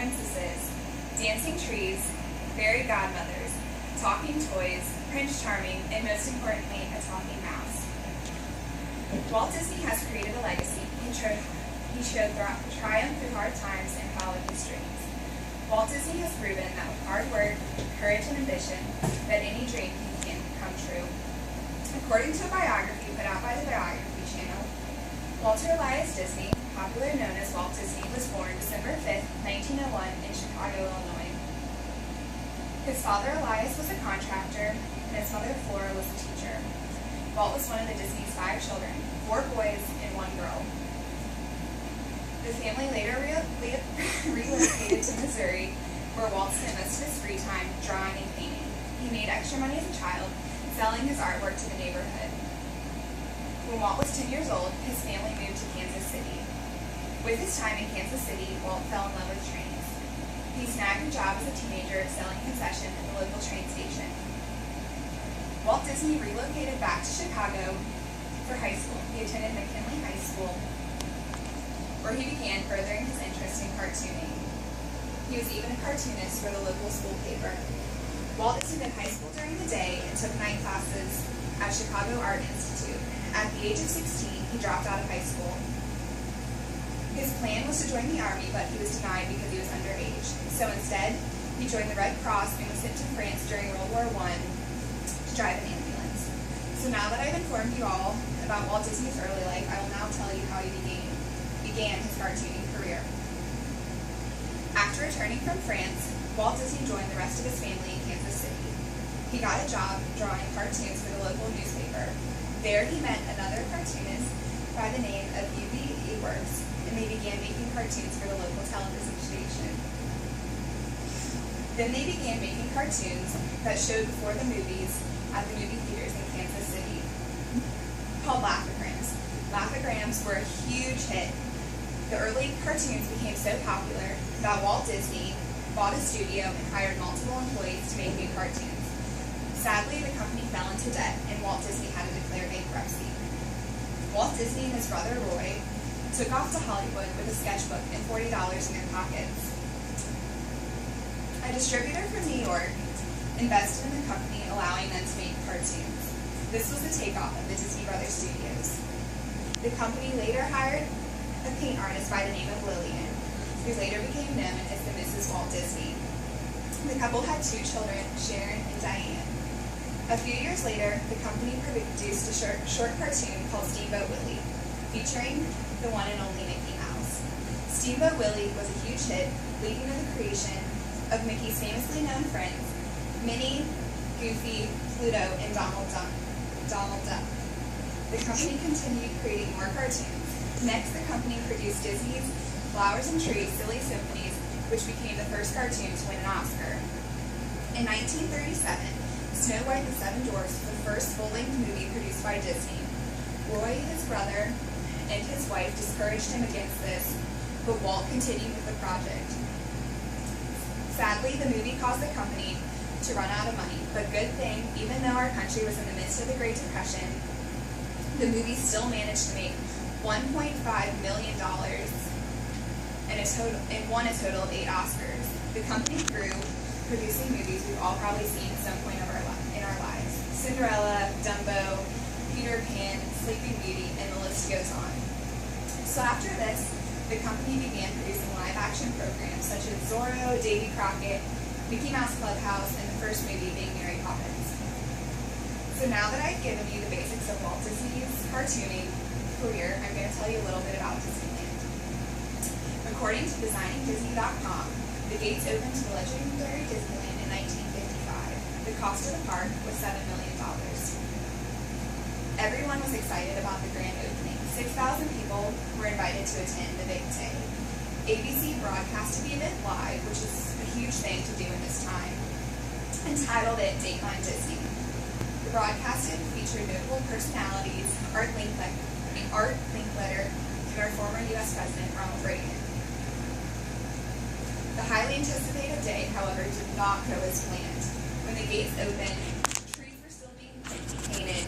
princesses, dancing trees, fairy godmothers, talking toys, Prince Charming, and most importantly, a talking mouse. Walt Disney has created a legacy. He showed triumph through hard times and followed his dreams. Walt Disney has proven that with hard work, courage, and ambition, that any dream can come true. According to a biography put out by the Biography Channel, Walter Elias Disney, popularly known as Walt Disney, was born December 5, 1901 in Chicago, Illinois. His father, Elias, was a contractor, and his mother, Flora, was a teacher. Walt was one of the Disney's 5 children, 4 boys and 1 girl. The family later relocated to Missouri, where Walt spent most of his free time drawing and painting. He made extra money as a child, selling his artwork to the neighborhood. When Walt was 10 years old, his family moved to Kansas City. With his time in Kansas City, Walt fell in love with trains. He snagged a job as a teenager selling concession at the local train station. Walt Disney relocated back to Chicago for high school. He attended McKinley High School, where he began furthering his interest in cartooning. He was even a cartoonist for the local school paper. Walt attended high school during the day and took night classes at Chicago Art Institute. At the age of 16, he dropped out of high school. His plan was to join the Army, but he was denied because he was underage. So instead, he joined the Red Cross and was sent to France during World War I to drive an ambulance. So now that I've informed you all about Walt Disney's early life, I will now tell you how he began his cartooning career. After returning from France, Walt Disney joined the rest of his family in Kansas City. He got a job drawing cartoons for the local newspaper. There he met another cartoonist by the name of U.B. Works, and they began making cartoons for the local television station. Then they began making cartoons that showed before the movies at the movie theaters in Kansas City, called Laugh-O-Grams. Laugh-O-Grams were a huge hit. The early cartoons became so popular that Walt Disney bought a studio and hired multiple employees to make new cartoons. Sadly, the company fell into debt, and Walt Disney had to declare bankruptcy. Walt Disney and his brother Roy took off to Hollywood with a sketchbook and $40 in their pockets. A distributor from New York invested in the company, allowing them to make cartoons. This was the takeoff of the Disney Brothers Studios. The company later hired a paint artist by the name of Lillian, who later became known as the Mrs. Walt Disney. The couple had 2 children, Sharon and Diane. A few years later, the company produced a short cartoon called Steamboat Willie, featuring the one and only Mickey Mouse. Steamboat Willie was a huge hit, leading to the creation of Mickey's famously known friends, Minnie, Goofy, Pluto, and Donald Duck. The company continued creating more cartoons. Next, the company produced Disney's Flowers and Trees Silly Symphonies, which became the first cartoon to win an Oscar. In 1937, Snow White and the 7 Dwarfs was the first full-length movie produced by Disney. Roy, his brother, and his wife discouraged him against this, but Walt continued with the project. Sadly, the movie caused the company to run out of money, but good thing, even though our country was in the midst of the Great Depression, the movie still managed to make $1.5 million and won a total of 8 Oscars. The company grew, producing movies we've all probably seen at some point in our lives. Cinderella, Dumbo, Peter Pan, Sleeping Beauty, and the list goes on. So after this, the company began producing live-action programs such as Zorro, Davy Crockett, Mickey Mouse Clubhouse, and the first movie being Mary Poppins. So now that I've given you the basics of Walt Disney's cartooning career, I'm going to tell you a little bit about Disneyland. According to DesigningDisney.com, the gates opened to the legendary Disneyland in 1955. The cost of the park was $7 million. Everyone was excited about the grand opening. 6,000 people were invited to attend the big day. ABC broadcasted the event live, which is a huge thing to do in this time, and titled it Dateline Disney. The broadcast featured notable personalities, Art Linkletter, and our former U.S. President, Ronald Reagan. The highly anticipated day, however, did not go as planned. When the gates opened, trees were still being painted,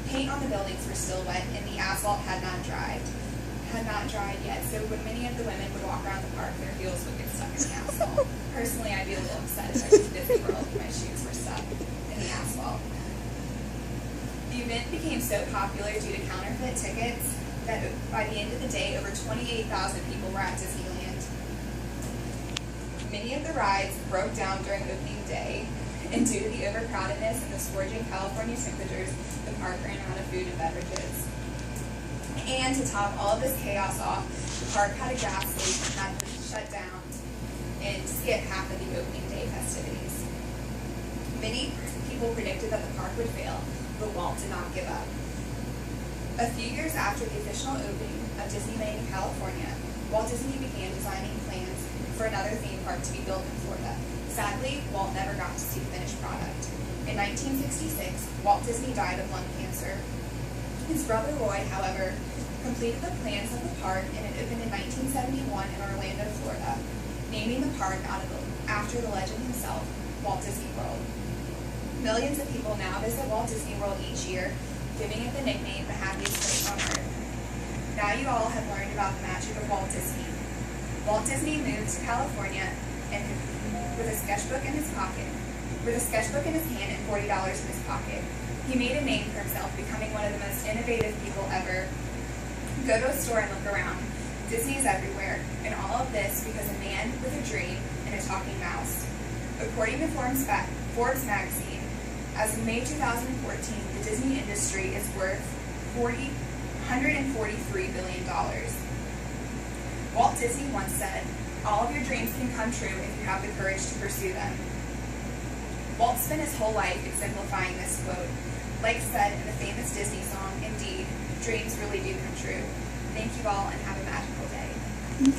paint on the buildings were still wet, and the asphalt had not dried yet, so when many of the women would walk around the park, their heels would get stuck in the asphalt. so popular due to counterfeit tickets that by the end of the day, over 28,000 people were at Disneyland. Many of the rides broke down during opening day, and due to the overcrowdedness and the scorching California temperatures, the park ran out of food and beverages. And to top all of this chaos off, the park had a gas leak and had to shut down and skip half of the opening day festivities. Many people predicted that the park would fail, but Walt did not give up. A few years after the official opening of Disneyland in California, Walt Disney began designing plans for another theme park to be built in Florida. Sadly, Walt never got to see the finished product. In 1966, Walt Disney died of lung cancer. His brother Roy, however, completed the plans of the park, and it opened in 1971 in Orlando, Florida, naming the park after the legend himself, Walt Disney World. Millions of people now visit Walt Disney World each year, giving it the nickname the happiest place on earth. Now you all have learned about the magic of Walt Disney. Walt Disney moved to California and with a sketchbook in his hand and $40 in his pocket. He made a name for himself, becoming one of the most innovative people ever. Go to a store and look around. Disney is everywhere, and all of this because a man with a dream and a talking mouse. According to Forbes magazine, as of May 2014, the Disney industry is worth $143 billion. Walt Disney once said, "All of your dreams can come true if you have the courage to pursue them." Walt spent his whole life exemplifying this quote. Like said in the famous Disney song, indeed, dreams really do come true. Thank you all and have a magical